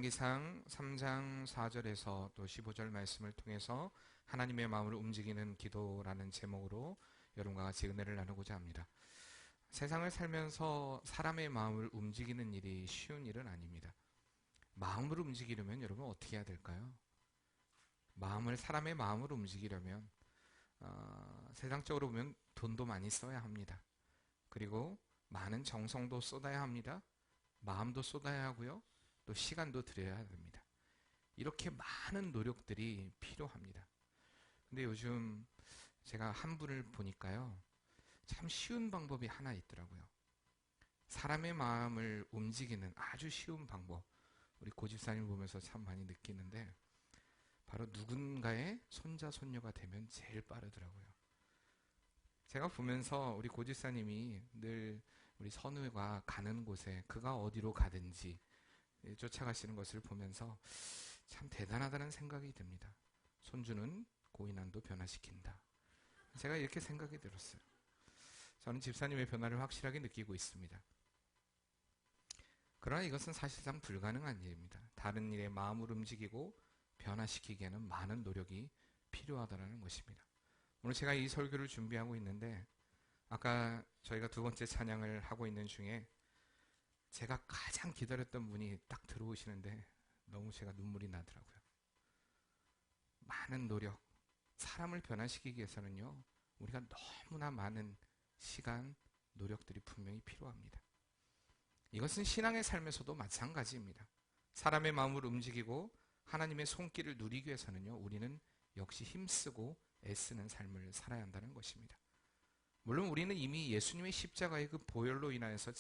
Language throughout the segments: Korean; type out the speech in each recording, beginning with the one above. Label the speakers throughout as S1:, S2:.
S1: 열왕기상 3장 4절에서 또 15절 말씀을 통해서 하나님의 마음을 움직이는 기도라는 제목으로 여러분과 같이 은혜를 나누고자 합니다. 세상을 살면서 사람의 마음을 움직이는 일이 쉬운 일은 아닙니다. 마음을 움직이려면 여러분 어떻게 해야 될까요? 사람의 마음을 움직이려면 세상적으로 보면 돈도 많이 써야 합니다. 그리고 많은 정성도 쏟아야 합니다. 마음도 쏟아야 하고요. 또 시간도 들여야 됩니다. 이렇게 많은 노력들이 필요합니다. 근데 요즘 제가 한 분을 보니까요. 참 쉬운 방법이 하나 있더라고요. 사람의 마음을 움직이는 아주 쉬운 방법. 우리 고집사님 보면서 참 많이 느끼는데 바로 누군가의 손자 손녀가 되면 제일 빠르더라고요. 제가 보면서 우리 고집사님이 늘 우리 선우가 가는 곳에 그가 어디로 가든지 쫓아가시는 것을 보면서 참 대단하다는 생각이 듭니다. 손주는 고인환도 변화시킨다. 제가 이렇게 생각이 들었어요. 저는 집사님의 변화를 확실하게 느끼고 있습니다. 그러나 이것은 사실상 불가능한 일입니다. 다른 일에 마음을 움직이고 변화시키기에는 많은 노력이 필요하다는 것입니다. 오늘 제가 이 설교를 준비하고 있는데 아까 저희가 두 번째 찬양을 하고 있는 중에 제가 가장 기다렸던 분이 딱 들어오시는데 너무 제가 눈물이 나더라고요. 많은 노력, 사람을 변화시키기 위해서는요, 우리가 너무나 많은 시간, 노력들이 분명히 필요합니다. 이것은 신앙의 삶에서도 마찬가지입니다. 사람의 마음을 움직이고 하나님의 손길을 누리기 위해서는요, 우리는 역시 힘쓰고 애쓰는 삶을 살아야 한다는 것입니다. 물론 우리는 이미 예수님의 십자가의 그 보혈로 인하여서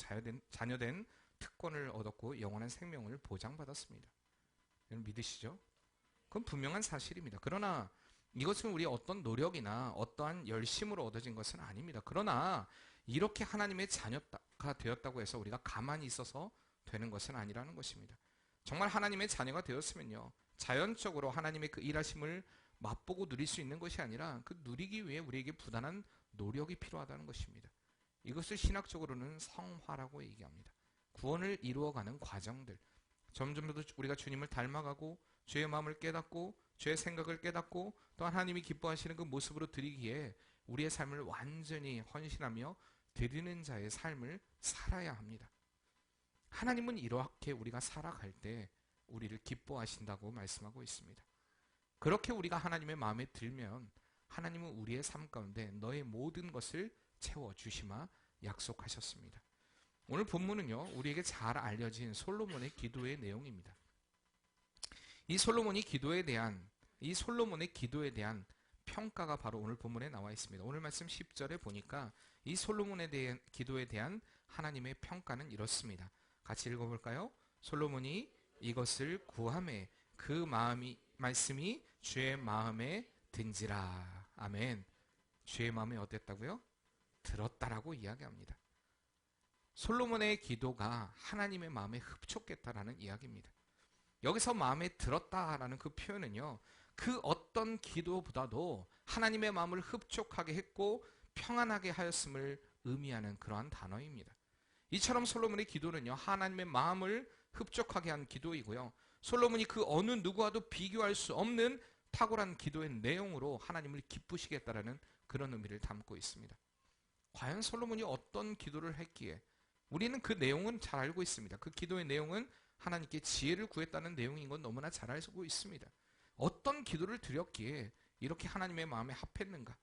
S1: 자녀된 특권을 얻었고 영원한 생명을 보장받았습니다. 여러분 믿으시죠? 그건 분명한 사실입니다. 그러나 이것은 우리의 어떤 노력이나 어떠한 열심으로 얻어진 것은 아닙니다. 그러나 이렇게 하나님의 자녀가 되었다고 해서 우리가 가만히 있어서 되는 것은 아니라는 것입니다. 정말 하나님의 자녀가 되었으면요, 자연적으로 하나님의 그 일하심을 맛보고 누릴 수 있는 것이 아니라 그 누리기 위해 우리에게 부단한 노력이 필요하다는 것입니다. 이것을 신학적으로는 성화라고 얘기합니다. 구원을 이루어가는 과정들, 점점 더 우리가 주님을 닮아가고 죄의 마음을 깨닫고 죄의 생각을 깨닫고 또 하나님이 기뻐하시는 그 모습으로 드리기에 우리의 삶을 완전히 헌신하며 드리는 자의 삶을 살아야 합니다. 하나님은 이렇게 우리가 살아갈 때 우리를 기뻐하신다고 말씀하고 있습니다. 그렇게 우리가 하나님의 마음에 들면 하나님은 우리의 삶 가운데 너의 모든 것을 채워주시마 약속하셨습니다. 오늘 본문은요, 우리에게 잘 알려진 솔로몬의 기도의 내용입니다. 이 솔로몬의 기도에 대한 평가가 바로 오늘 본문에 나와 있습니다. 오늘 말씀 10절에 보니까 이 솔로몬에 대한 기도에 대한 하나님의 평가는 이렇습니다. 같이 읽어볼까요? 솔로몬이 이것을 구하매 그 말씀이 주의 마음에 든지라. 아멘. 주의 마음에 어땠다고요? 들었다라고 이야기합니다. 솔로몬의 기도가 하나님의 마음에 흡족했다라는 이야기입니다. 여기서 마음에 들었다라는 그 표현은요, 그 어떤 기도보다도 하나님의 마음을 흡족하게 했고 평안하게 하였음을 의미하는 그러한 단어입니다. 이처럼 솔로몬의 기도는요, 하나님의 마음을 흡족하게 한 기도이고요, 솔로몬이 그 어느 누구와도 비교할 수 없는 탁월한 기도의 내용으로 하나님을 기쁘시게 했다라는 그런 의미를 담고 있습니다. 과연 솔로몬이 어떤 기도를 했기에 우리는 그 내용은 잘 알고 있습니다. 그 기도의 내용은 하나님께 지혜를 구했다는 내용인 건 너무나 잘 알고 있습니다. 어떤 기도를 드렸기에 이렇게 하나님의 마음에 합했는가?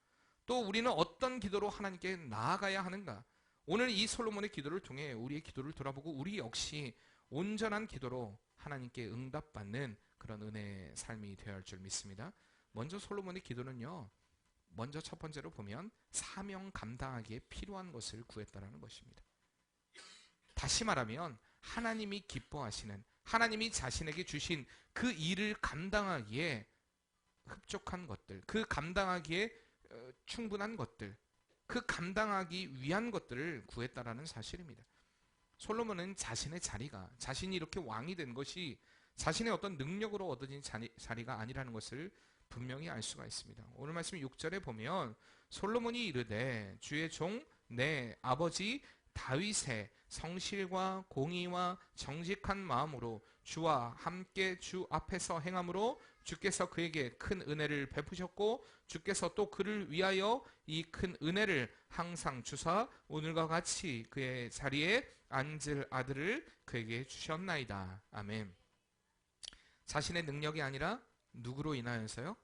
S1: 또 우리는 어떤 기도로 하나님께 나아가야 하는가? 오늘 이 솔로몬의 기도를 통해 우리의 기도를 돌아보고 우리 역시 온전한 기도로 하나님께 응답받는 그런 은혜의 삶이 되어야 할 줄 믿습니다. 먼저 솔로몬의 기도는요, 먼저 첫 번째로 보면 사명 감당하기에 필요한 것을 구했다라는 것입니다. 다시 말하면 하나님이 기뻐하시는, 하나님이 자신에게 주신 그 일을 감당하기에 흡족한 것들, 그 감당하기에 충분한 것들, 그 감당하기 위한 것들을 구했다라는 사실입니다. 솔로몬은 자신의 자리가, 자신이 이렇게 왕이 된 것이 자신의 어떤 능력으로 얻어진 자리가 아니라는 것을 분명히 알 수가 있습니다. 오늘 말씀 6절에 보면 솔로몬이 이르되 주의 종 내 아버지 다윗의 성실과 공의와 정직한 마음으로 주와 함께 주 앞에서 행함으로 주께서 그에게 큰 은혜를 베푸셨고 주께서 또 그를 위하여 이 큰 은혜를 항상 주사 오늘과 같이 그의 자리에 앉을 아들을 그에게 주셨나이다. 아멘. 자신의 능력이 아니라 누구로 인하여서요?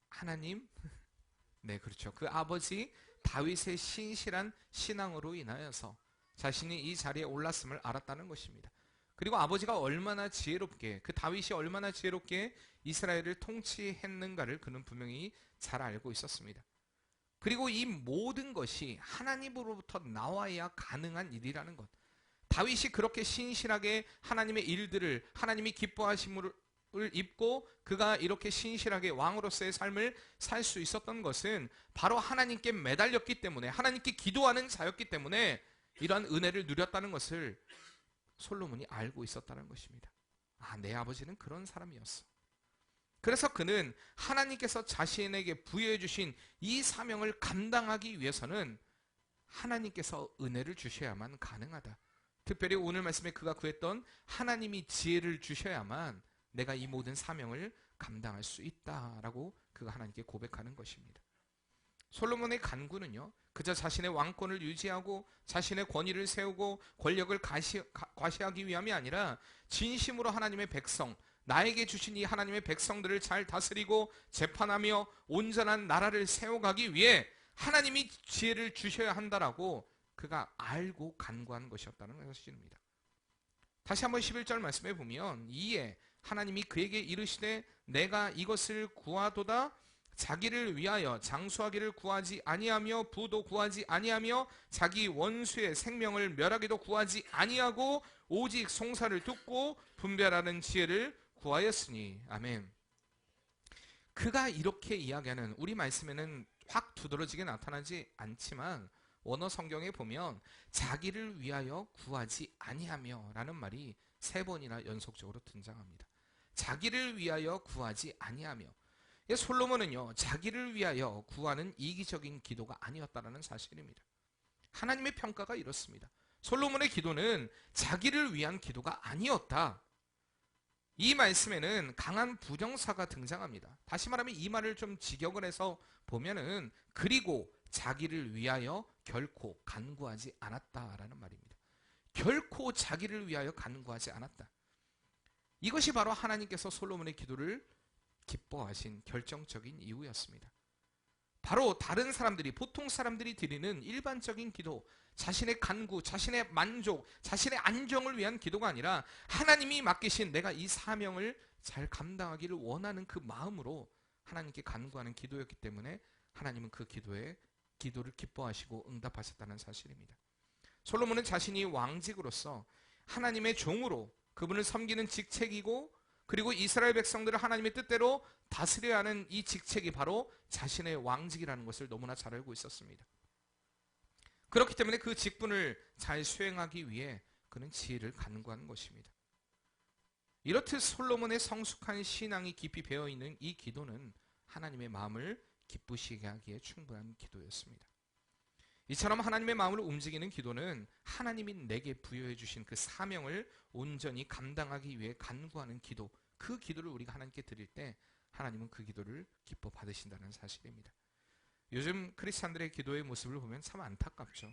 S1: 하나님? 네, 그렇죠. 그 아버지 다윗의 신실한 신앙으로 인하여서 자신이 이 자리에 올랐음을 알았다는 것입니다. 그리고 아버지가 얼마나 지혜롭게, 그 다윗이 얼마나 지혜롭게 이스라엘을 통치했는가를 그는 분명히 잘 알고 있었습니다. 그리고 이 모든 것이 하나님으로부터 나와야 가능한 일이라는 것. 다윗이 그렇게 신실하게 하나님의 일들을, 하나님이 기뻐하심을 입고 그가 이렇게 신실하게 왕으로서의 삶을 살 수 있었던 것은 바로 하나님께 매달렸기 때문에, 하나님께 기도하는 자였기 때문에 이러한 은혜를 누렸다는 것을 솔로몬이 알고 있었다는 것입니다. 아, 내 아버지는 그런 사람이었어. 그래서 그는 하나님께서 자신에게 부여해 주신 이 사명을 감당하기 위해서는 하나님께서 은혜를 주셔야만 가능하다. 특별히 오늘 말씀에 그가 구했던 하나님이 지혜를 주셔야만 내가 이 모든 사명을 감당할 수 있다라고 그가 하나님께 고백하는 것입니다. 솔로몬의 간구는요, 그저 자신의 왕권을 유지하고 자신의 권위를 세우고 권력을 과시하기 위함이 아니라 진심으로 하나님의 백성, 나에게 주신 이 하나님의 백성들을 잘 다스리고 재판하며 온전한 나라를 세워가기 위해 하나님이 지혜를 주셔야 한다라고 그가 알고 간구한 것이었다는 것입니다. 다시 한번 11절 말씀에 보면 이에 하나님이 그에게 이르시되 내가 이것을 구하도다 자기를 위하여 장수하기를 구하지 아니하며 부도 구하지 아니하며 자기 원수의 생명을 멸하기도 구하지 아니하고 오직 송사를 듣고 분별하는 지혜를 구하였으니. 아멘. 그가 이렇게 이야기하는, 우리 말씀에는 확 두드러지게 나타나지 않지만 원어 성경에 보면 자기를 위하여 구하지 아니하며 라는 말이 3번이나 연속적으로 등장합니다. 자기를 위하여 구하지 아니하며. 솔로몬은요, 자기를 위하여 구하는 이기적인 기도가 아니었다는 사실입니다. 하나님의 평가가 이렇습니다. 솔로몬의 기도는 자기를 위한 기도가 아니었다. 이 말씀에는 강한 부정사가 등장합니다. 다시 말하면 이 말을 좀 직역을 해서 보면은 그리고 자기를 위하여 결코 간구하지 않았다라는 말입니다. 결코 자기를 위하여 간구하지 않았다. 이것이 바로 하나님께서 솔로몬의 기도를 기뻐하신 결정적인 이유였습니다. 바로 다른 사람들이, 보통 사람들이 드리는 일반적인 기도, 자신의 간구, 자신의 만족, 자신의 안정을 위한 기도가 아니라 하나님이 맡기신 내가 이 사명을 잘 감당하기를 원하는 그 마음으로 하나님께 간구하는 기도였기 때문에 하나님은 그 기도를 기뻐하시고 응답하셨다는 사실입니다. 솔로몬은 자신이 왕직으로서 하나님의 종으로 그분을 섬기는 직책이고, 그리고 이스라엘 백성들을 하나님의 뜻대로 다스려야 하는 이 직책이 바로 자신의 왕직이라는 것을 너무나 잘 알고 있었습니다. 그렇기 때문에 그 직분을 잘 수행하기 위해 그는 지혜를 간구하는 것입니다. 이렇듯 솔로몬의 성숙한 신앙이 깊이 배어있는 이 기도는 하나님의 마음을 기쁘시게 하기에 충분한 기도였습니다. 이처럼 하나님의 마음을 움직이는 기도는 하나님이 내게 부여해 주신 그 사명을 온전히 감당하기 위해 간구하는 기도, 그 기도를 우리가 하나님께 드릴 때 하나님은 그 기도를 기뻐 받으신다는 사실입니다. 요즘 크리스찬들의 기도의 모습을 보면 참 안타깝죠.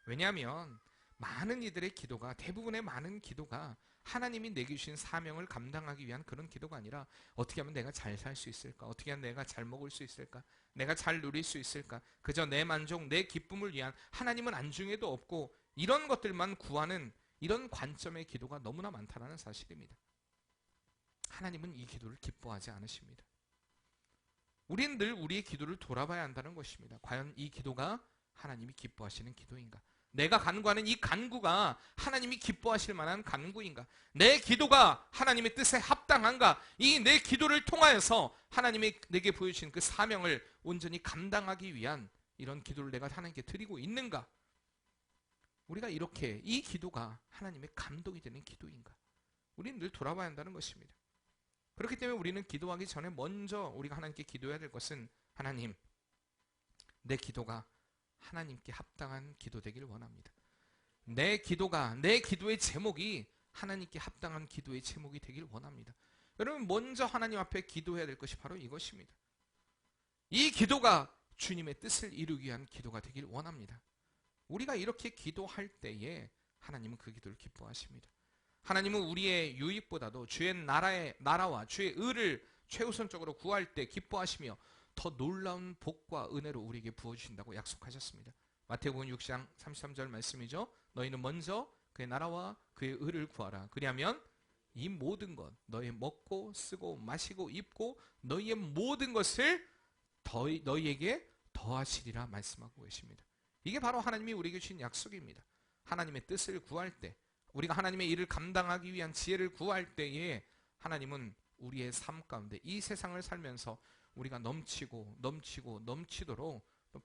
S1: 왜냐하면 많은 이들의 기도가, 대부분의 많은 기도가 하나님이 내게 주신 사명을 감당하기 위한 그런 기도가 아니라 어떻게 하면 내가 잘 살 수 있을까? 어떻게 하면 내가 잘 먹을 수 있을까? 내가 잘 누릴 수 있을까? 그저 내 만족, 내 기쁨을 위한, 하나님은 안중에도 없고 이런 것들만 구하는 이런 관점의 기도가 너무나 많다는 사실입니다. 하나님은 이 기도를 기뻐하지 않으십니다. 우리는 늘 우리의 기도를 돌아봐야 한다는 것입니다. 과연 이 기도가 하나님이 기뻐하시는 기도인가? 내가 간구하는 이 간구가 하나님이 기뻐하실 만한 간구인가? 내 기도가 하나님의 뜻에 합당한가? 이 내 기도를 통하여서 하나님이 내게 보여주신 그 사명을 온전히 감당하기 위한 이런 기도를 내가 하나님께 드리고 있는가? 우리가 이렇게 이 기도가 하나님의 감동이 되는 기도인가? 우리는 늘 돌아봐야 한다는 것입니다. 그렇기 때문에 우리는 기도하기 전에 먼저 우리가 하나님께 기도해야 될 것은 하나님, 내 기도가 하나님께 합당한 기도 되기를 원합니다. 내 기도가, 내 기도의 제목이 하나님께 합당한 기도의 제목이 되길 원합니다. 여러분, 먼저 하나님 앞에 기도해야 될 것이 바로 이것입니다. 이 기도가 주님의 뜻을 이루기 위한 기도가 되길 원합니다. 우리가 이렇게 기도할 때에 하나님은 그 기도를 기뻐하십니다. 하나님은 우리의 유익보다도 주의 나라와 주의 의를 최우선적으로 구할 때 기뻐하시며 더 놀라운 복과 은혜로 우리에게 부어주신다고 약속하셨습니다. 마태복음 6장 33절 말씀이죠. 너희는 먼저 그의 나라와 그의 의를 구하라. 그리하면 이 모든 것, 너희 먹고 쓰고 마시고 입고 너희의 모든 것을 너희에게 더하시리라 말씀하고 계십니다. 이게 바로 하나님이 우리에게 주신 약속입니다. 하나님의 뜻을 구할 때, 우리가 하나님의 일을 감당하기 위한 지혜를 구할 때에 하나님은 우리의 삶 가운데 이 세상을 살면서 우리가 넘치도록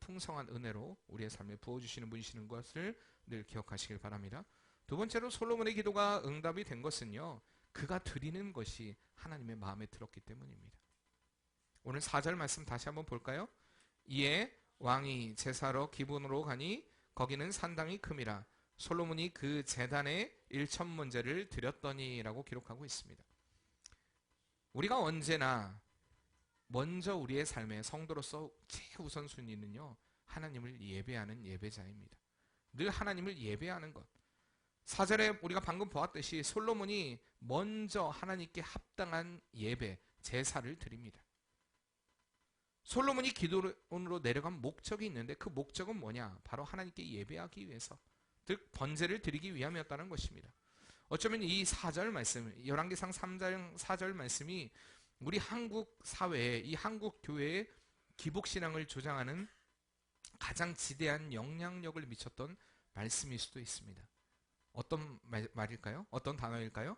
S1: 풍성한 은혜로 우리의 삶에 부어주시는 분이시는 것을 늘 기억하시길 바랍니다. 두 번째로 솔로몬의 기도가 응답이 된 것은요, 그가 드리는 것이 하나님의 마음에 들었기 때문입니다. 오늘 4절 말씀 다시 한번 볼까요? 이에 왕이 제사로 기브온으로 가니 거기는 산당이 큼이라 솔로몬이 그 제단에 1,000번제를 드렸더니라고 기록하고 있습니다. 우리가 언제나 먼저 우리의 삶에 성도로서 최우선순위는요, 하나님을 예배하는 예배자입니다. 늘 하나님을 예배하는 것. 4절에 우리가 방금 보았듯이 솔로몬이 먼저 하나님께 합당한 예배, 제사를 드립니다. 솔로몬이 기도원으로 내려간 목적이 있는데 그 목적은 뭐냐? 바로 하나님께 예배하기 위해서, 즉 번제를 드리기 위함이었다는 것입니다. 어쩌면 이 4절 말씀, 열왕기상 3장 4절 말씀이 우리 한국 사회에, 이 한국 교회의 기복신앙을 조장하는 가장 지대한 영향력을 미쳤던 말씀일 수도 있습니다. 어떤 말일까요? 어떤 단어일까요?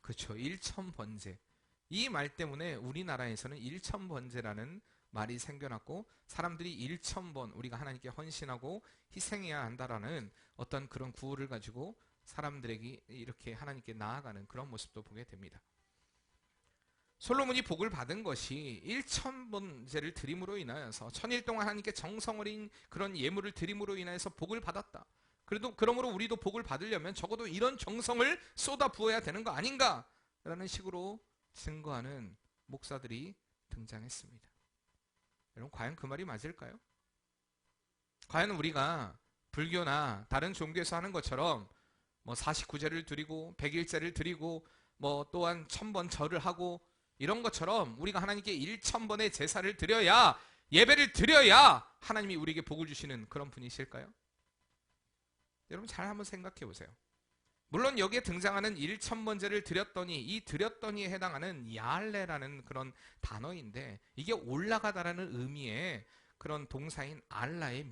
S1: 그렇죠. 1,000번제. 이 말 때문에 우리나라에서는 1,000번제라는 말이 생겨났고 사람들이 1,000번 우리가 하나님께 헌신하고 희생해야 한다라는 어떤 그런 구호를 가지고 사람들에게 이렇게 하나님께 나아가는 그런 모습도 보게 됩니다. 솔로몬이 복을 받은 것이 1,000번제를 드림으로 인하여서 1000일 동안 하나님께 정성 어린 그런 예물을 드림으로 인하여서 복을 받았다. 그러므로 우리도 복을 받으려면 적어도 이런 정성을 쏟아 부어야 되는 거 아닌가? 라는 식으로 증거하는 목사들이 등장했습니다. 여러분, 과연 그 말이 맞을까요? 과연 우리가 불교나 다른 종교에서 하는 것처럼 49제를 드리고 100일제를 드리고 또한 1000번 절을 하고 이런 것처럼 우리가 하나님께 1,000번의 제사를 드려야, 예배를 드려야 하나님이 우리에게 복을 주시는 그런 분이실까요? 여러분, 잘 한번 생각해 보세요. 물론 여기에 등장하는 1,000번제를 드렸더니, 이 드렸더니에 해당하는 야알레라는 그런 단어인데 이게 올라가다라는 의미의 그런 동사인 알라의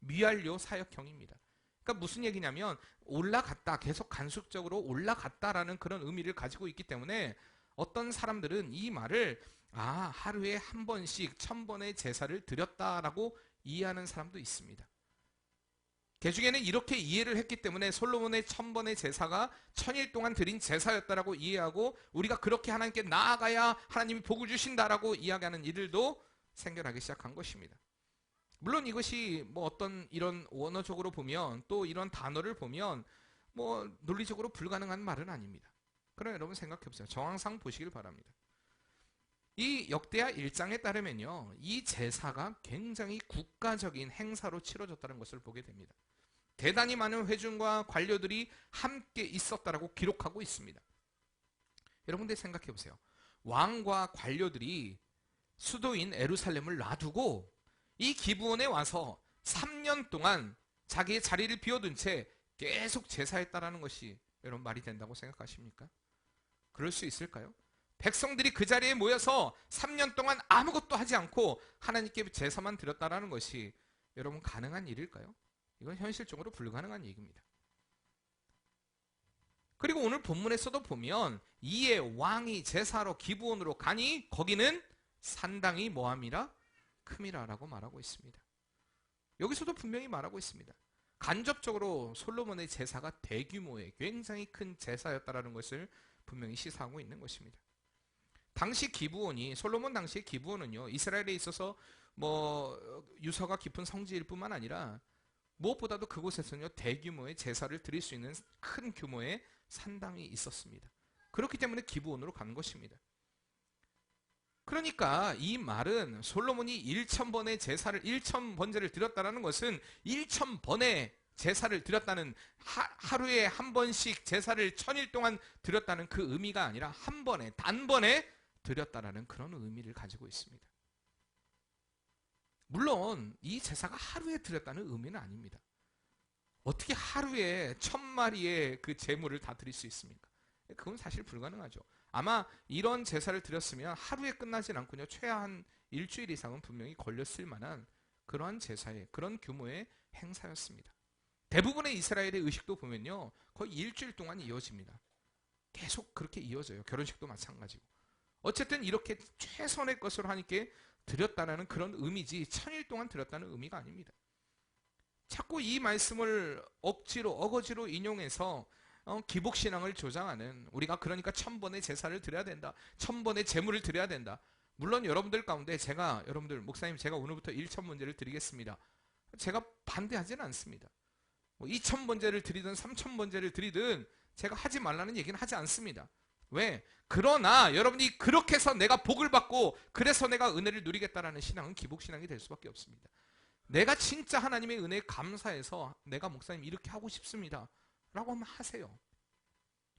S1: 미완료 사역형입니다. 그러니까 무슨 얘기냐면 올라갔다, 계속 간접적으로 올라갔다라는 그런 의미를 가지고 있기 때문에 어떤 사람들은 이 말을 하루에 한 번씩 1000번의 제사를 드렸다라고 이해하는 사람도 있습니다. 개중에는 이렇게 이해를 했기 때문에 솔로몬의 1000번의 제사가 1000일 동안 드린 제사였다라고 이해하고 우리가 그렇게 하나님께 나아가야 하나님이 복을 주신다라고 이야기하는 이들도 생겨나기 시작한 것입니다. 물론 이것이 어떤 이런 원어적으로 보면, 또 이런 단어를 보면 논리적으로 불가능한 말은 아닙니다. 그러나 여러분 생각해 보세요. 정황상 보시길 바랍니다. 이 역대하 1장에 따르면요, 이 제사가 굉장히 국가적인 행사로 치러졌다는 것을 보게 됩니다. 대단히 많은 회중과 관료들이 함께 있었다라고 기록하고 있습니다. 여러분들 생각해 보세요. 왕과 관료들이 수도인 에루살렘을 놔두고 이 기브온에 와서 3년 동안 자기의 자리를 비워둔 채 계속 제사했다라는 것이 여러분 말이 된다고 생각하십니까? 그럴 수 있을까요? 백성들이 그 자리에 모여서 3년 동안 아무것도 하지 않고 하나님께 제사만 드렸다라는 것이 여러분 가능한 일일까요? 이건 현실적으로 불가능한 얘기입니다. 그리고 오늘 본문에서도 보면 이에 왕이 제사로 기브온으로 가니 거기는 산당이 뭐함이라? 큼이라라고 말하고 있습니다. 여기서도 분명히 말하고 있습니다. 간접적으로 솔로몬의 제사가 대규모의 굉장히 큰 제사였다라는 것을 분명히 시사하고 있는 것입니다. 당시 기브온이, 솔로몬 당시의 기브온은요, 이스라엘에 있어서 유서가 깊은 성지일 뿐만 아니라 무엇보다도 그곳에서는요, 대규모의 제사를 드릴 수 있는 큰 규모의 산당이 있었습니다. 그렇기 때문에 기브온으로 간 것입니다. 그러니까 이 말은 솔로몬이 1000번의 제사를 1000번제를 드렸다는 것은 1000번의 제사를 드렸다는, 하루에 한 번씩 제사를 1000일 동안 드렸다는 그 의미가 아니라 한 번에, 단번에 드렸다라는 그런 의미를 가지고 있습니다. 물론 이 제사가 하루에 드렸다는 의미는 아닙니다. 어떻게 하루에 1000마리의 그 제물을 다 드릴 수 있습니까? 그건 사실 불가능하죠. 아마 이런 제사를 드렸으면 하루에 끝나진 않군요. 최하한 일주일 이상은 분명히 걸렸을 만한 그러한 제사의, 그런 규모의 행사였습니다. 대부분의 이스라엘의 의식도 보면요, 거의 일주일 동안 이어집니다. 계속 그렇게 이어져요. 결혼식도 마찬가지고. 어쨌든 이렇게 최선의 것으로 하나님께 드렸다는 그런 의미지 1000일 동안 드렸다는 의미가 아닙니다. 자꾸 이 말씀을 억지로, 어거지로 인용해서 기복신앙을 조장하는, 우리가 그러니까 1000번의 제사를 드려야 된다, 1000번의 제물을 드려야 된다. 물론 여러분들 가운데 여러분들, 목사님 제가 오늘부터 1000번제를 드리겠습니다, 제가 반대하지는 않습니다. 2000번제를 드리든 3000번제를 드리든 제가 하지 말라는 얘기는 하지 않습니다. 왜? 그러나 여러분이 그렇게 해서 내가 복을 받고 그래서 내가 은혜를 누리겠다라는 신앙은 기복신앙이 될 수밖에 없습니다. 내가 진짜 하나님의 은혜에 감사해서 내가 목사님 이렇게 하고 싶습니다 라고 하면 하세요.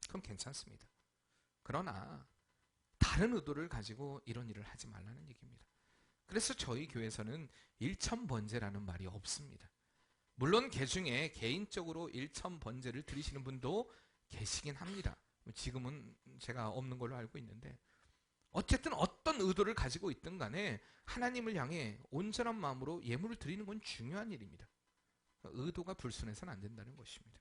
S1: 그럼 괜찮습니다. 그러나 다른 의도를 가지고 이런 일을 하지 말라는 얘기입니다. 그래서 저희 교회에서는 1000번제라는 말이 없습니다. 물론 개중에 개인적으로 1000번제를 드리시는 분도 계시긴 합니다. 지금은 제가 없는 걸로 알고 있는데, 어쨌든 어떤 의도를 가지고 있든 간에 하나님을 향해 온전한 마음으로 예물을 드리는 건 중요한 일입니다. 의도가 불순해서는 안 된다는 것입니다.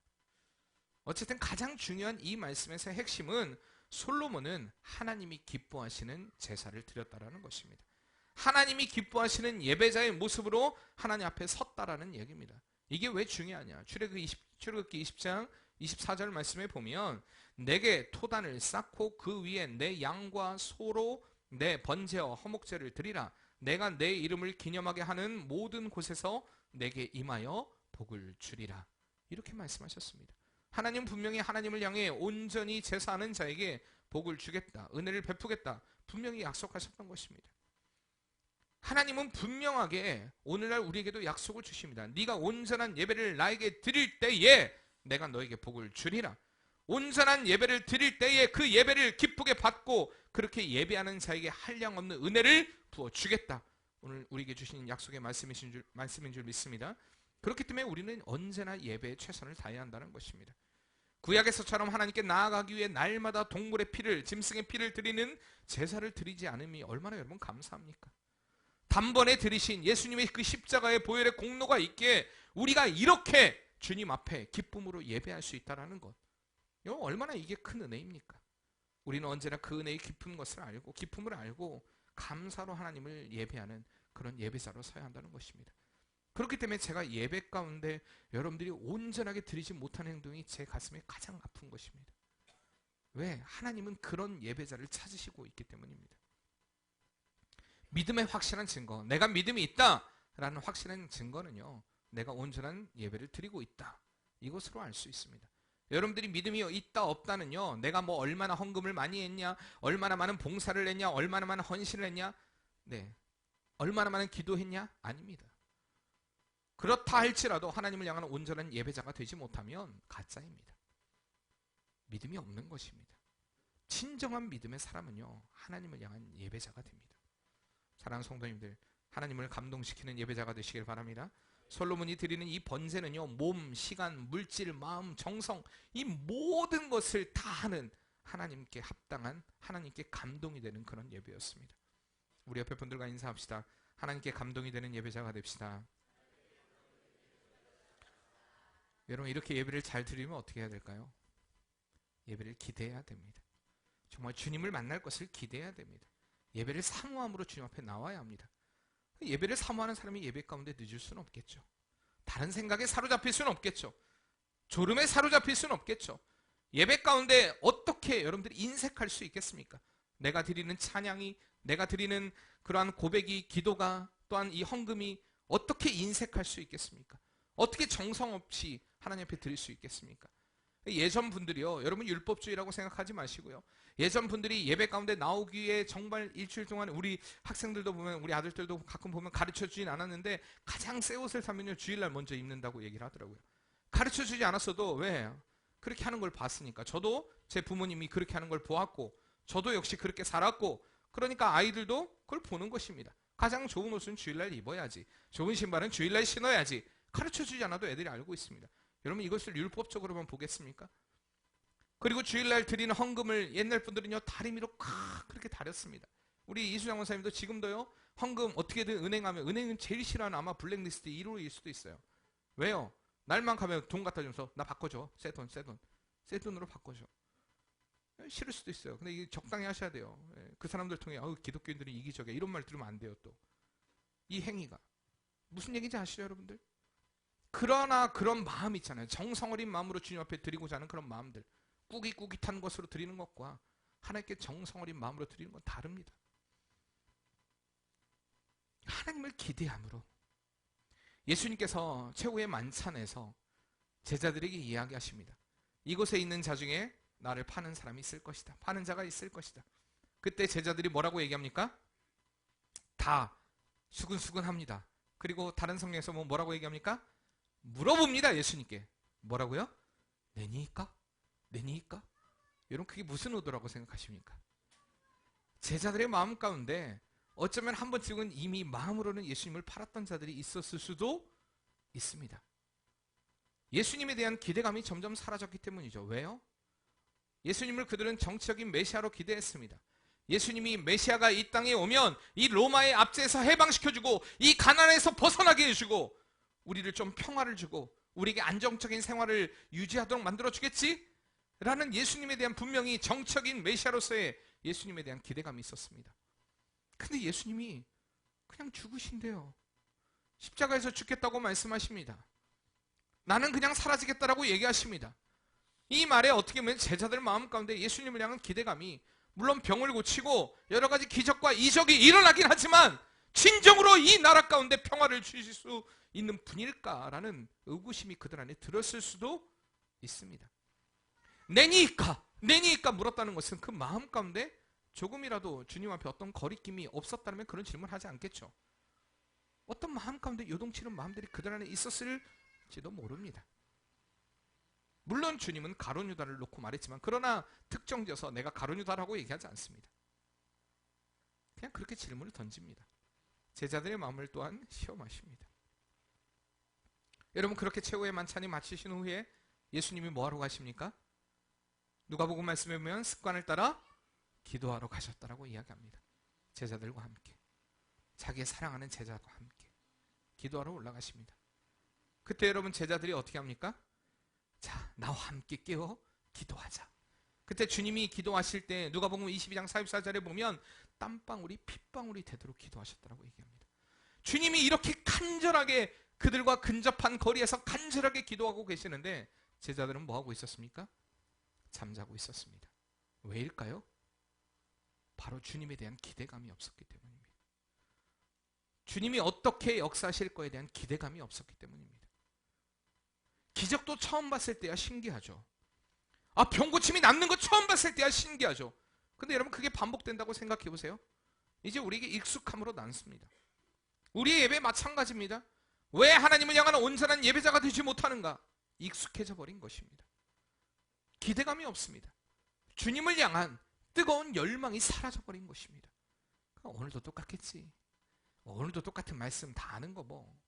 S1: 어쨌든 가장 중요한 이 말씀에서의 핵심은 솔로몬은 하나님이 기뻐하시는 제사를 드렸다라는 것입니다. 하나님이 기뻐하시는 예배자의 모습으로 하나님 앞에 섰다라는 얘기입니다. 이게 왜 중요하냐? 출애굽기 20장 24절 말씀에 보면, 내게 토단을 쌓고 그 위에 내 양과 소로 내 번제와 허목제를 드리라. 내가 내 이름을 기념하게 하는 모든 곳에서 내게 임하여 복을 주리라. 이렇게 말씀하셨습니다. 하나님 분명히 하나님을 향해 온전히 제사하는 자에게 복을 주겠다, 은혜를 베푸겠다, 분명히 약속하셨던 것입니다. 하나님은 분명하게 오늘날 우리에게도 약속을 주십니다. 네가 온전한 예배를 나에게 드릴 때에 내가 너에게 복을 주리라. 온전한 예배를 드릴 때에 그 예배를 기쁘게 받고 그렇게 예배하는 자에게 한량없는 은혜를 부어주겠다. 오늘 우리에게 주신 약속의 말씀인 줄 믿습니다. 그렇기 때문에 우리는 언제나 예배에 최선을 다해야 한다는 것입니다. 구약에서처럼 하나님께 나아가기 위해 날마다 동물의 피를, 짐승의 피를 드리는 제사를 드리지 않음이 얼마나 여러분 감사합니까? 단번에 드리신 예수님의 그 십자가의 보혈의 공로가 있기에 우리가 이렇게 주님 앞에 기쁨으로 예배할 수 있다는 것, 얼마나 이게 큰 은혜입니까? 우리는 언제나 그 은혜의 깊은 것을 알고, 기쁨을 알고 감사로 하나님을 예배하는 그런 예배자로 서야 한다는 것입니다. 그렇기 때문에 제가 예배 가운데 여러분들이 온전하게 드리지 못하는 행동이 제 가슴에 가장 아픈 것입니다. 왜? 하나님은 그런 예배자를 찾으시고 있기 때문입니다. 믿음의 확실한 증거, 내가 믿음이 있다라는 확실한 증거는요, 내가 온전한 예배를 드리고 있다, 이것으로 알 수 있습니다. 여러분들이 믿음이 있다 없다는요, 내가 뭐 얼마나 헌금을 많이 했냐, 얼마나 많은 봉사를 했냐, 얼마나 많은 헌신을 했냐, 얼마나 많은 기도했냐, 아닙니다. 그렇다 할지라도 하나님을 향하는 온전한 예배자가 되지 못하면 가짜입니다. 믿음이 없는 것입니다. 진정한 믿음의 사람은요, 하나님을 향한 예배자가 됩니다. 사랑하는 성도님들, 하나님을 감동시키는 예배자가 되시길 바랍니다. 솔로몬이 드리는 이 번제는요, 몸, 시간, 물질, 마음, 정성, 이 모든 것을 다 하는 하나님께 합당한, 하나님께 감동이 되는 그런 예배였습니다. 우리 옆에 분들과 인사합시다. 하나님께 감동이 되는 예배자가 됩시다. 여러분, 이렇게 예배를 잘 드리면 어떻게 해야 될까요? 예배를 기대해야 됩니다. 정말 주님을 만날 것을 기대해야 됩니다. 예배를 사모함으로 주님 앞에 나와야 합니다. 예배를 사모하는 사람이 예배 가운데 늦을 수는 없겠죠. 다른 생각에 사로잡힐 수는 없겠죠. 졸음에 사로잡힐 수는 없겠죠. 예배 가운데 어떻게 여러분들이 인색할 수 있겠습니까? 내가 드리는 찬양이, 내가 드리는 그러한 고백이, 기도가, 또한 이 헌금이 어떻게 인색할 수 있겠습니까? 어떻게 정성 없이 하나님 앞에 드릴 수 있겠습니까? 예전 분들이요, 여러분 율법주의라고 생각하지 마시고요, 예전 분들이 예배 가운데 나오기 위해 정말 일주일 동안, 우리 학생들도 보면, 우리 아들들도 가끔 보면 가르쳐 주진 않았는데 가장 새 옷을 사면요 주일날 먼저 입는다고 얘기를 하더라고요. 가르쳐 주지 않았어도 왜? 그렇게 하는 걸 봤으니까. 저도 제 부모님이 그렇게 하는 걸 보았고, 저도 역시 그렇게 살았고, 그러니까 아이들도 그걸 보는 것입니다. 가장 좋은 옷은 주일날 입어야지, 좋은 신발은 주일날 신어야지, 가르쳐 주지 않아도 애들이 알고 있습니다. 여러분 이것을 율법적으로만 보겠습니까? 그리고 주일날 드리는 헌금을 옛날 분들은요 다리미로 그렇게 다렸습니다. 우리 이수장 원사님도 지금도요 헌금 어떻게든 은행하면, 은행은 제일 싫어하는 아마 블랙리스트 1호일 수도 있어요. 왜요? 날만 가면 돈 갖다 주면서 나 바꿔줘, 새 돈으로 바꿔줘. 싫을 수도 있어요. 근데 이게 적당히 하셔야 돼요. 그 사람들 통해 기독교인들이 이기적이야 이런 말 들으면 안 돼요. 또 이 행위가 무슨 얘기인지 아시죠 여러분들? 그러나 그런 마음 있잖아요. 정성 어린 마음으로 주님 앞에 드리고자 하는 그런 마음들, 꾸깃꾸깃한 것으로 드리는 것과 하나님께 정성 어린 마음으로 드리는 건 다릅니다. 하나님을 기대함으로 예수님께서 최후의 만찬에서 제자들에게 이야기하십니다. 이곳에 있는 자 중에 나를 파는 사람이 있을 것이다. 파는 자가 있을 것이다. 그때 제자들이 뭐라고 얘기합니까? 다 수근수근합니다. 그리고 다른 성경에서 뭐라고 얘기합니까? 물어봅니다. 예수님께. 뭐라고요? 내니까? 내니까? 여러분 그게 무슨 의도라고 생각하십니까? 제자들의 마음 가운데 어쩌면 한 번쯤은 이미 마음으로는 예수님을 팔았던 자들이 있었을 수도 있습니다. 예수님에 대한 기대감이 점점 사라졌기 때문이죠. 왜요? 예수님을 그들은 정치적인 메시아로 기대했습니다. 예수님이 메시아가 이 땅에 오면 이 로마의 압제에서 해방시켜주고 이 가난에서 벗어나게 해주고 우리를 좀 평화를 주고 우리에게 안정적인 생활을 유지하도록 만들어주겠지? 라는 예수님에 대한 분명히 정적인 메시아로서의 예수님에 대한 기대감이 있었습니다. 근데 예수님이 그냥 죽으신대요. 십자가에서 죽겠다고 말씀하십니다. 나는 그냥 사라지겠다라고 얘기하십니다. 이 말에 어떻게 보면 제자들 마음 가운데 예수님을 향한 기대감이, 물론 병을 고치고 여러 가지 기적과 이적이 일어나긴 하지만 진정으로 이 나라 가운데 평화를 주실 수 있는 분일까라는 의구심이 그들 안에 들었을 수도 있습니다. 내니까 물었다는 것은 그 마음 가운데 조금이라도 주님 앞에 어떤 거리낌이 없었다면 그런 질문을 하지 않겠죠. 어떤 마음 가운데 요동치는 마음들이 그들 안에 있었을지도 모릅니다. 물론 주님은 가룟 유다를 놓고 말했지만, 그러나 특정져서 내가 가룟 유다라고 얘기하지 않습니다. 그냥 그렇게 질문을 던집니다. 제자들의 마음을 또한 시험하십니다. 여러분 그렇게 최후의 만찬이 마치신 후에 예수님이 뭐하러 가십니까? 누가복음 말씀에 보면 습관을 따라 기도하러 가셨다라고 이야기합니다. 제자들과 함께, 자기의 사랑하는 제자와 함께 기도하러 올라가십니다. 그때 여러분 제자들이 어떻게 합니까? 자, 나와 함께 깨어 기도하자. 그때 주님이 기도하실 때 누가복음 22장 44절에 보면 땀방울이 핏방울이 되도록 기도하셨다고 얘기합니다. 주님이 이렇게 간절하게 그들과 근접한 거리에서 간절하게 기도하고 계시는데 제자들은 뭐하고 있었습니까? 잠자고 있었습니다. 왜일까요? 바로 주님에 대한 기대감이 없었기 때문입니다. 주님이 어떻게 역사하실 거에 대한 기대감이 없었기 때문입니다. 기적도 처음 봤을 때야 신기하죠. 병고침이 낫는 거 처음 봤을 때야 신기하죠. 근데 여러분 그게 반복된다고 생각해 보세요. 이제 우리에게 익숙함으로 남습니다. 우리의 예배 마찬가지입니다. 왜 하나님을 향하는 온전한 예배자가 되지 못하는가? 익숙해져 버린 것입니다. 기대감이 없습니다. 주님을 향한 뜨거운 열망이 사라져 버린 것입니다. 오늘도 똑같겠지. 오늘도 똑같은 말씀 다 아는 거 뭐.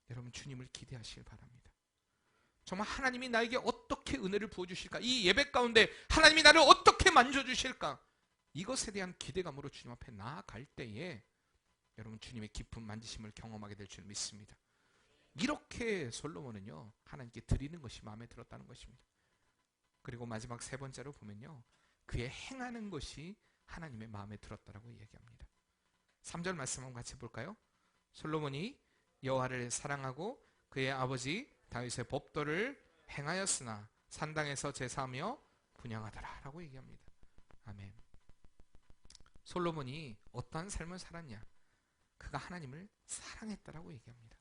S1: 여러분 주님을 기대하시길 바랍니다. 정말 하나님이 나에게 어떻게 은혜를 부어주실까? 이 예배 가운데 하나님이 나를 어떻게 만져주실까? 이것에 대한 기대감으로 주님 앞에 나아갈 때에 여러분 주님의 깊은 만지심을 경험하게 될 줄 믿습니다. 이렇게 솔로몬은요 하나님께 드리는 것이 마음에 들었다는 것입니다. 그리고 마지막 세 번째로 보면요, 그의 행하는 것이 하나님의 마음에 들었다라고 얘기합니다. 3절 말씀 한번 같이 볼까요? 솔로몬이 여호와를 사랑하고 그의 아버지 다윗의 법도를 행하였으나 산당에서 제사하며 분향하더라 라고 얘기합니다. 아멘. 솔로몬이 어떠한 삶을 살았냐? 그가 하나님을 사랑했다라고 얘기합니다.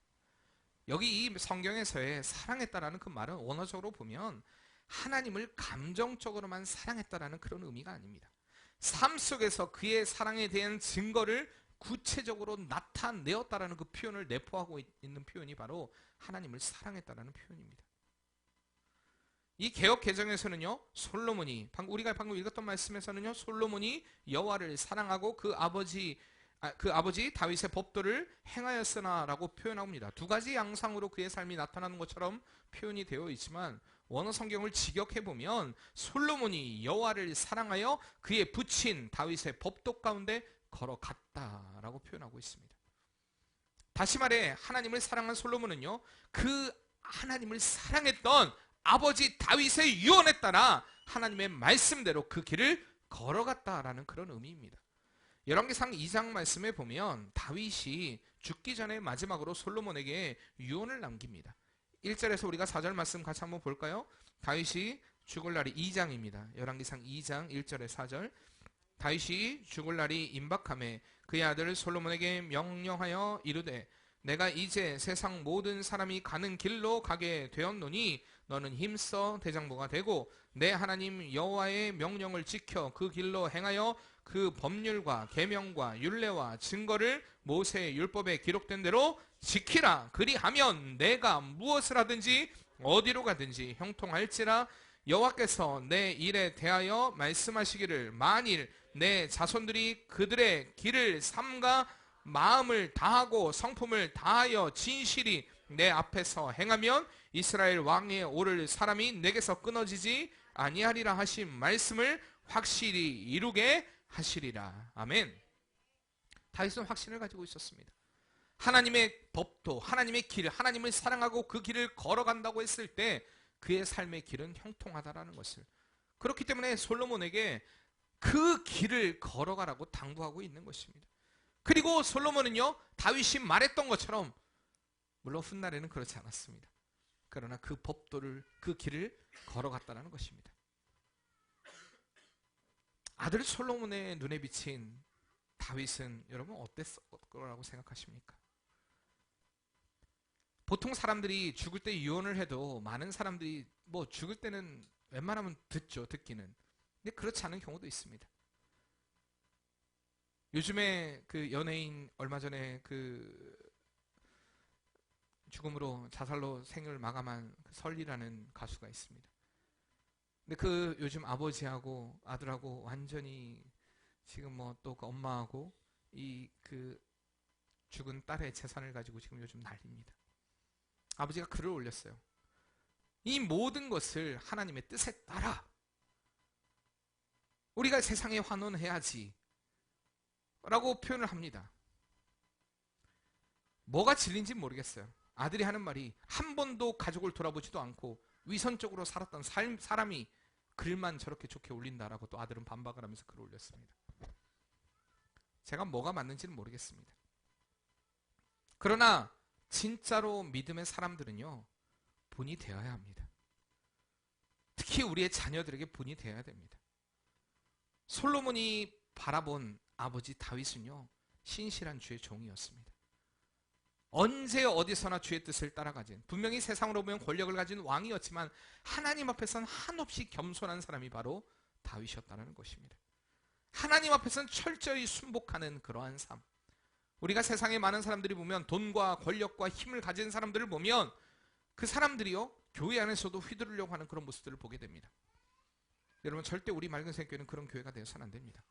S1: 여기 이 성경에서의 사랑했다라는 그 말은 원어적으로 보면 하나님을 감정적으로만 사랑했다라는 그런 의미가 아닙니다. 삶 속에서 그의 사랑에 대한 증거를 구체적으로 나타내었다라는 그 표현을 내포하고 있는 표현이 바로 하나님을 사랑했다라는 표현입니다. 이 개역 개정에서는요, 솔로몬이 우리가 방금 읽었던 말씀에서는요, 솔로몬이 여호와를 사랑하고 그 아버지 다윗의 법도를 행하였으나라고 표현합니다. 두 가지 양상으로 그의 삶이 나타나는 것처럼 표현이 되어 있지만 원어 성경을 직역해 보면 솔로몬이 여호와를 사랑하여 그의 부친 다윗의 법도 가운데 걸어갔다라고 표현하고 있습니다. 다시 말해 하나님을 사랑한 솔로몬은요, 그 하나님을 사랑했던 아버지 다윗의 유언에 따라 하나님의 말씀대로 그 길을 걸어갔다라는 그런 의미입니다. 열왕기상 2장 말씀에 보면 다윗이 죽기 전에 마지막으로 솔로몬에게 유언을 남깁니다. 1절에서 우리가 4절 말씀 같이 한번 볼까요? 다윗이 죽을 날이 2장입니다. 열왕기상 2장 1절에 4절. 다윗이 죽을 날이 임박하매 그의 아들 솔로몬에게 명령하여 이르되 내가 이제 세상 모든 사람이 가는 길로 가게 되었노니 너는 힘써 대장부가 되고 내 하나님 여호와의 명령을 지켜 그 길로 행하여 그 법률과 계명과 율례와 증거를 모세의 율법에 기록된 대로 지키라. 그리하면 내가 무엇을 하든지 어디로 가든지 형통할지라. 여호와께서 내 일에 대하여 말씀하시기를 만일 내 자손들이 그들의 길을 삼가 마음을 다하고 성품을 다하여 진실이 내 앞에서 행하면 이스라엘 왕에 오를 사람이 내게서 끊어지지 아니하리라 하신 말씀을 확실히 이루게 하시리라. 아멘. 다윗은 확신을 가지고 있었습니다. 하나님의 법도, 하나님의 길, 하나님을 사랑하고 그 길을 걸어간다고 했을 때 그의 삶의 길은 형통하다라는 것을, 그렇기 때문에 솔로몬에게 그 길을 걸어가라고 당부하고 있는 것입니다. 그리고 솔로몬은요, 다윗이 말했던 것처럼 물론 훗날에는 그렇지 않았습니다. 그러나 그 법도를, 그 길을 걸어갔다는 것입니다. 아들 솔로몬의 눈에 비친 다윗은 여러분 어땠을 거라고 생각하십니까? 보통 사람들이 죽을 때 유언을 해도 많은 사람들이 뭐 죽을 때는 웬만하면 듣기는. 근데 그렇지 않은 경우도 있습니다. 요즘에 그 연예인 얼마 전에 그 죽음으로 자살로 생을 마감한 그 설리라는 가수가 있습니다. 근데 그 요즘 아버지하고 아들하고 완전히 지금 뭐 또 그 엄마하고 이 그 죽은 딸의 재산을 가지고 지금 요즘 난립니다. 아버지가 글을 올렸어요. 이 모든 것을 하나님의 뜻에 따라 우리가 세상에 환원해야지 라고 표현을 합니다. 뭐가 진리인지 모르겠어요. 아들이 하는 말이 한 번도 가족을 돌아보지도 않고 위선적으로 살았던 사람이 글만 저렇게 좋게 올린다라고 또 아들은 반박을 하면서 글을 올렸습니다. 제가 뭐가 맞는지는 모르겠습니다. 그러나 진짜로 믿음의 사람들은요, 본이 되어야 합니다. 특히 우리의 자녀들에게 본이 되어야 됩니다. 솔로몬이 바라본 아버지 다윗은요, 신실한 주의 종이었습니다. 언제 어디서나 주의 뜻을 따라가진, 분명히 세상으로 보면 권력을 가진 왕이었지만 하나님 앞에서는 한없이 겸손한 사람이 바로 다윗이었다는 것입니다. 하나님 앞에서는 철저히 순복하는 그러한 삶. 우리가 세상에 많은 사람들이 보면 돈과 권력과 힘을 가진 사람들을 보면 그 사람들이요, 교회 안에서도 휘두르려고 하는 그런 모습들을 보게 됩니다. 여러분, 절대 우리 맑은 새교회는 그런 교회가 되어서는 안 됩니다.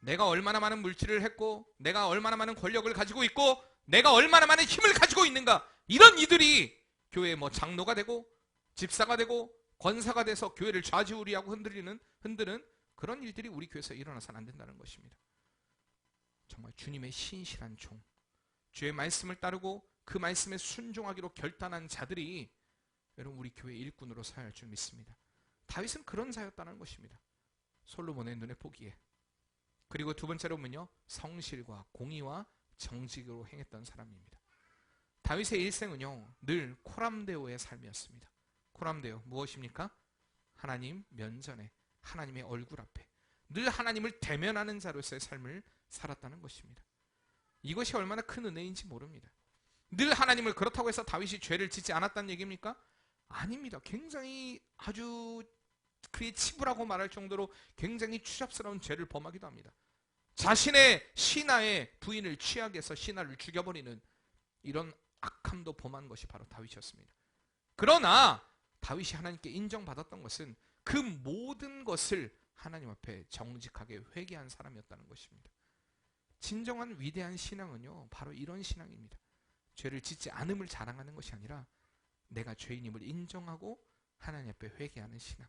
S1: 내가 얼마나 많은 물질을 했고, 내가 얼마나 많은 권력을 가지고 있고, 내가 얼마나 많은 힘을 가지고 있는가, 이런 이들이 교회의 뭐 장로가 되고 집사가 되고 권사가 돼서 교회를 좌지우지하고 흔드는 그런 일들이 우리 교회에서 일어나서는 안 된다는 것입니다. 정말 주님의 신실한 종, 주의 말씀을 따르고 그 말씀에 순종하기로 결단한 자들이 여러분 우리 교회 일꾼으로 서야 할 줄 믿습니다. 다윗은 그런 자였다는 것입니다. 솔로몬의 눈에 보기에. 그리고 두 번째로 보면요, 성실과 공의와 정직으로 행했던 사람입니다. 다윗의 일생은요, 늘 코람데오의 삶이었습니다. 코람데오 무엇입니까? 하나님 면전에, 하나님의 얼굴 앞에 늘 하나님을 대면하는 자로서의 삶을 살았다는 것입니다. 이것이 얼마나 큰 은혜인지 모릅니다. 늘 하나님을 그렇다고 해서 다윗이 죄를 짓지 않았다는 얘기입니까? 아닙니다. 굉장히 아주 그의 치부라고 말할 정도로 굉장히 추잡스러운 죄를 범하기도 합니다. 자신의 신하의 부인을 취하게 해서 신하를 죽여버리는 이런 악함도 범한 것이 바로 다윗이었습니다. 그러나 다윗이 하나님께 인정받았던 것은 그 모든 것을 하나님 앞에 정직하게 회개한 사람이었다는 것입니다. 진정한 위대한 신앙은요, 바로 이런 신앙입니다. 죄를 짓지 않음을 자랑하는 것이 아니라 내가 죄인임을 인정하고 하나님 앞에 회개하는 신앙.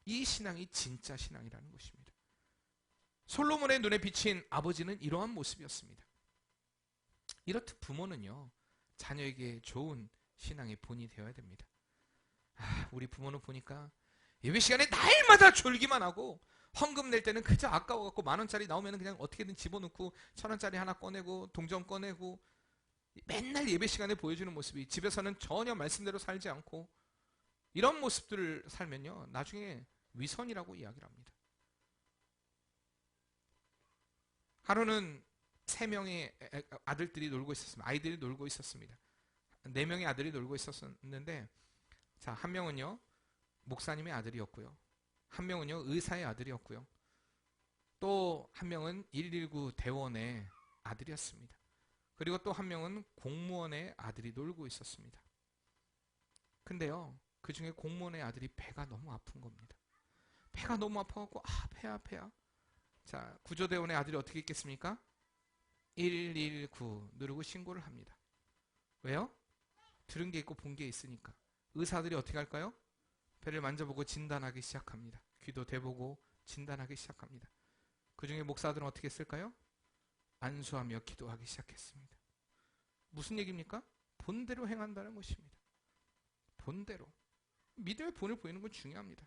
S1: 이 신앙이 진짜 신앙이라는 것입니다. 솔로몬의 눈에 비친 아버지는 이러한 모습이었습니다. 이렇듯 부모는요, 자녀에게 좋은 신앙의 본이 되어야 됩니다. 우리 부모는 보니까 예배 시간에 날마다 졸기만 하고 헌금 낼 때는 그저 아까워갖고 10,000원짜리 나오면 그냥 어떻게든 집어넣고 1,000원짜리 하나 꺼내고 동전 꺼내고 맨날 예배 시간에 보여주는 모습이 집에서는 전혀 말씀대로 살지 않고 이런 모습들을 살면요, 나중에 위선이라고 이야기를 합니다. 하루는 3명의 아들들이 놀고 있었습니다. 아이들이 놀고 있었습니다. 4명의 아들이 놀고 있었는데, 자, 한 명은요 목사님의 아들이었고요, 한 명은요 의사의 아들이었고요, 또 한 명은 119 대원의 아들이었습니다. 그리고 또 한 명은 공무원의 아들이 놀고 있었습니다. 근데요, 그 중에 공무원의 아들이 배가 너무 아픈 겁니다. 배가 너무 아파갖고 배야. 자, 구조대원의 아들이 어떻게 했겠습니까? 119 누르고 신고를 합니다. 왜요? 들은 게 있고 본 게 있으니까. 의사들이 어떻게 할까요? 배를 만져보고 진단하기 시작합니다. 귀도 대보고 진단하기 시작합니다. 그 중에 목사들은 어떻게 했을까요? 안수하며 기도하기 시작했습니다. 무슨 얘기입니까? 본대로 행한다는 것입니다. 본대로. 믿음의 본을 보이는 건 중요합니다.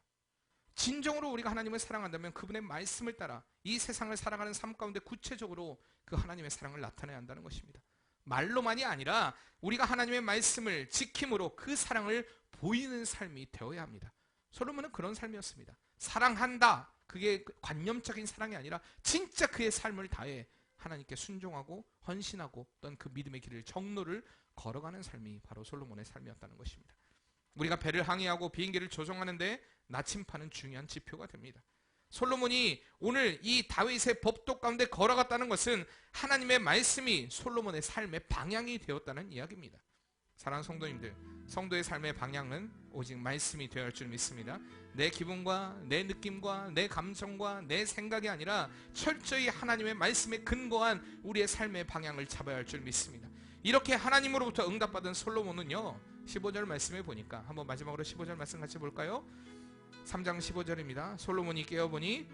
S1: 진정으로 우리가 하나님을 사랑한다면 그분의 말씀을 따라 이 세상을 살아가는 삶 가운데 구체적으로 그 하나님의 사랑을 나타내야 한다는 것입니다. 말로만이 아니라 우리가 하나님의 말씀을 지킴으로 그 사랑을 보이는 삶이 되어야 합니다. 솔로몬은 그런 삶이었습니다. 사랑한다. 그게 관념적인 사랑이 아니라 진짜 그의 삶을 다해 하나님께 순종하고 헌신하고 어떤 그 믿음의 길을 정로를 걸어가는 삶이 바로 솔로몬의 삶이었다는 것입니다. 우리가 배를 항해하고 비행기를 조종하는데 나침판은 중요한 지표가 됩니다. 솔로몬이 오늘 이 다윗의 법도 가운데 걸어갔다는 것은 하나님의 말씀이 솔로몬의 삶의 방향이 되었다는 이야기입니다. 사랑하는 성도님들, 성도의 삶의 방향은 오직 말씀이 되어야 할 줄 믿습니다. 내 기분과 내 느낌과 내 감정과 내 생각이 아니라 철저히 하나님의 말씀에 근거한 우리의 삶의 방향을 잡아야 할 줄 믿습니다. 이렇게 하나님으로부터 응답받은 솔로몬은요, 15절 말씀에 보니까 한번 마지막으로 15절 말씀 같이 볼까요? 3장 15절입니다. 솔로몬이 깨어보니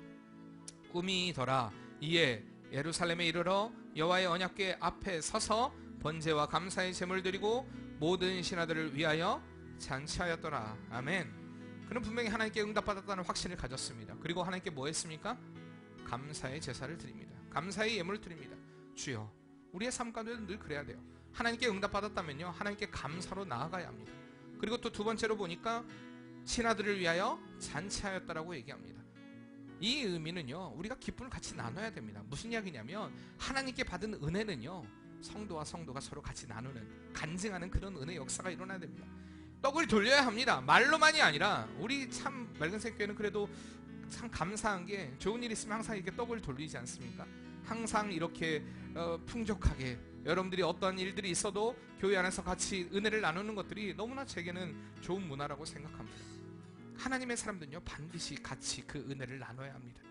S1: 꿈이더라. 이에 예루살렘에 이르러 여호와의 언약궤 앞에 서서 번제와 감사의 제물을 드리고 모든 신하들을 위하여 잔치하였더라. 아멘. 그는 분명히 하나님께 응답받았다는 확신을 가졌습니다. 그리고 하나님께 뭐 했습니까? 감사의 제사를 드립니다. 감사의 예물을 드립니다. 주여, 우리의 삶 가운데 늘 그래야 돼요. 하나님께 응답받았다면요, 하나님께 감사로 나아가야 합니다. 그리고 또 두 번째로 보니까 신하들을 위하여 잔치하였다라고 얘기합니다. 이 의미는요, 우리가 기쁨을 같이 나눠야 됩니다. 무슨 이야기냐면 하나님께 받은 은혜는요, 성도와 성도가 서로 같이 나누는, 간증하는 그런 은혜 역사가 일어나야 됩니다. 떡을 돌려야 합니다. 말로만이 아니라 우리 참 맑은색 교회는 그래도 참 감사한 게 좋은 일 있으면 항상 이렇게 떡을 돌리지 않습니까? 항상 이렇게 풍족하게 여러분들이 어떤 일들이 있어도 교회 안에서 같이 은혜를 나누는 것들이 너무나 제게는 좋은 문화라고 생각합니다. 하나님의 사람들은요, 반드시 같이 그 은혜를 나눠야 합니다.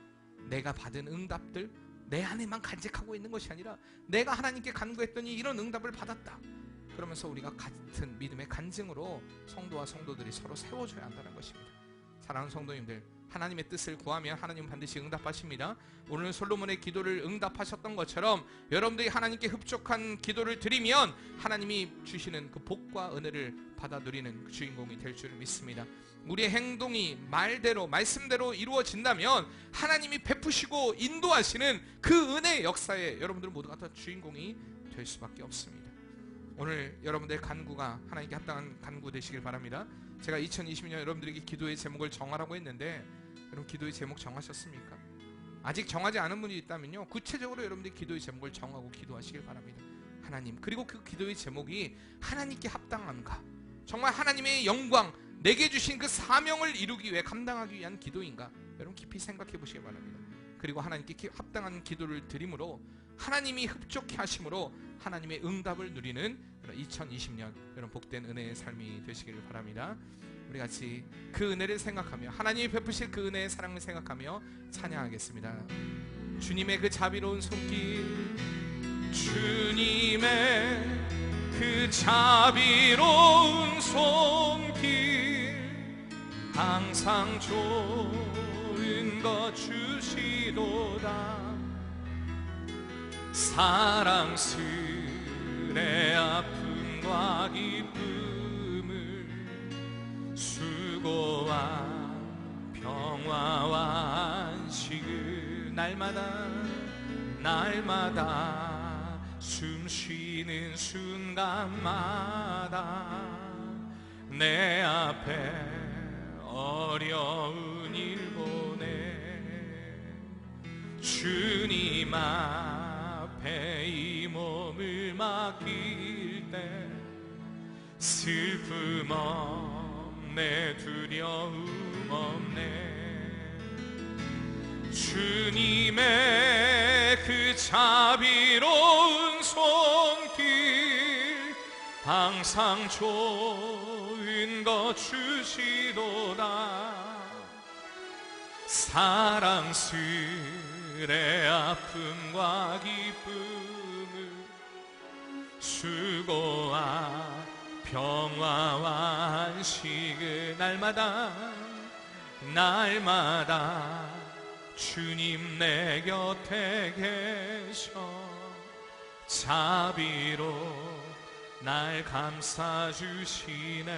S1: 내가 받은 응답들 내 안에만 간직하고 있는 것이 아니라 내가 하나님께 간구했더니 이런 응답을 받았다. 그러면서 우리가 같은 믿음의 간증으로 성도와 성도들이 서로 세워줘야 한다는 것입니다. 사랑하는 성도님들, 하나님의 뜻을 구하면 하나님은 반드시 응답하십니다. 오늘 솔로몬의 기도를 응답하셨던 것처럼 여러분들이 하나님께 흡족한 기도를 드리면 하나님이 주시는 그 복과 은혜를 받아 누리는 그 주인공이 될 줄 믿습니다. 우리의 행동이 말대로 말씀대로 이루어진다면 하나님이 베푸시고 인도하시는 그 은혜의 역사에 여러분들 모두가 다 주인공이 될 수밖에 없습니다. 오늘 여러분들의 간구가 하나님께 합당한 간구 되시길 바랍니다. 제가 2020년 여러분들에게 기도의 제목을 정하라고 했는데 여러분 기도의 제목 정하셨습니까? 아직 정하지 않은 분이 있다면요, 구체적으로 여러분들이 기도의 제목을 정하고 기도하시길 바랍니다. 하나님, 그리고 그 기도의 제목이 하나님께 합당한가, 정말 하나님의 영광, 내게 주신 그 사명을 이루기 위해 감당하기 위한 기도인가, 여러분 깊이 생각해 보시기 바랍니다. 그리고 하나님께 합당한 기도를 드림으로 하나님이 흡족해 하심으로 하나님의 응답을 누리는 2020년 여러분 복된 은혜의 삶이 되시기를 바랍니다. 우리 같이 그 은혜를 생각하며 하나님이 베푸실 그 은혜의 사랑을 생각하며 찬양하겠습니다. 주님의 그 자비로운 손길, 주님의 그 자비로운 손길, 항상 좋은 것 주시도다. 사랑스레 아픔과 기쁨을, 수고와 평화와 안식을 날마다 숨쉬는 순간마다 내 앞에 어려운 일 보내 주님 앞에 이 몸을 맡길 때 슬픔 없네, 두려움 없네. 주님의 그 자비로운 손길, 항상 좋은 것 주시도다. 사랑스레 아픔과 기쁨을, 수고와 평화와 안식을 날마다 주님 내 곁에 계셔 자비로 날 감싸주시네.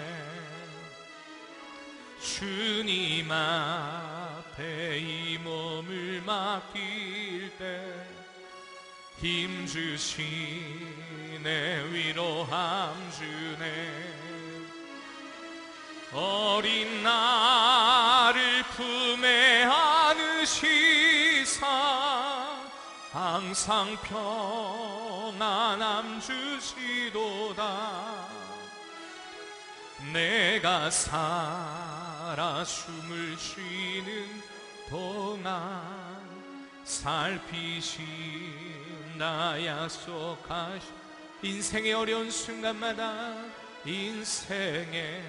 S1: 주님 앞에 이 몸을 맡길 때 힘주시네, 위로함 주네. 어린 나를 품에 안으시사 항상 평안함 주시도다. 내가 살아 숨을 쉬는 동안 살피신다 약속하시. 인생의 어려운 순간마다, 인생의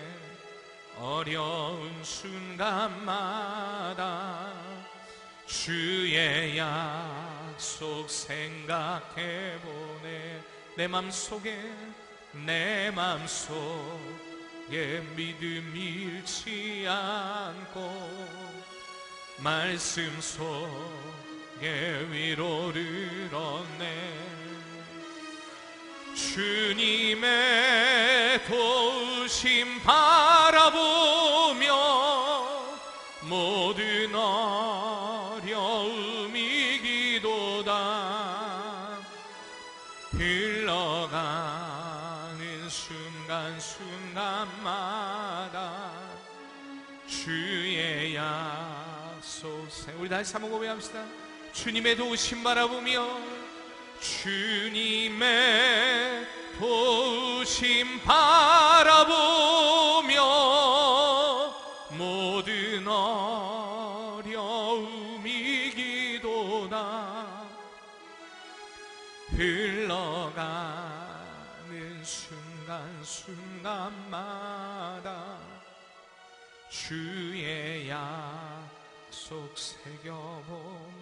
S1: 어려운 순간마다 주의 약속 생각해보네. 내 맘속에 믿음 잃지 않고 말씀 속에 위로를 얻네. 주님의 도우심 바라보며 모든 어려움 이기도다. 흘러가는 순간순간마다 주의 약속. 우리 다시 한번 고백합시다. 주님의 도우심 바라보며, 주님의 도우심 바라보며 모든 어려움 이기도다. 흘러가는 순간순간마다 주의 약속 새겨보네.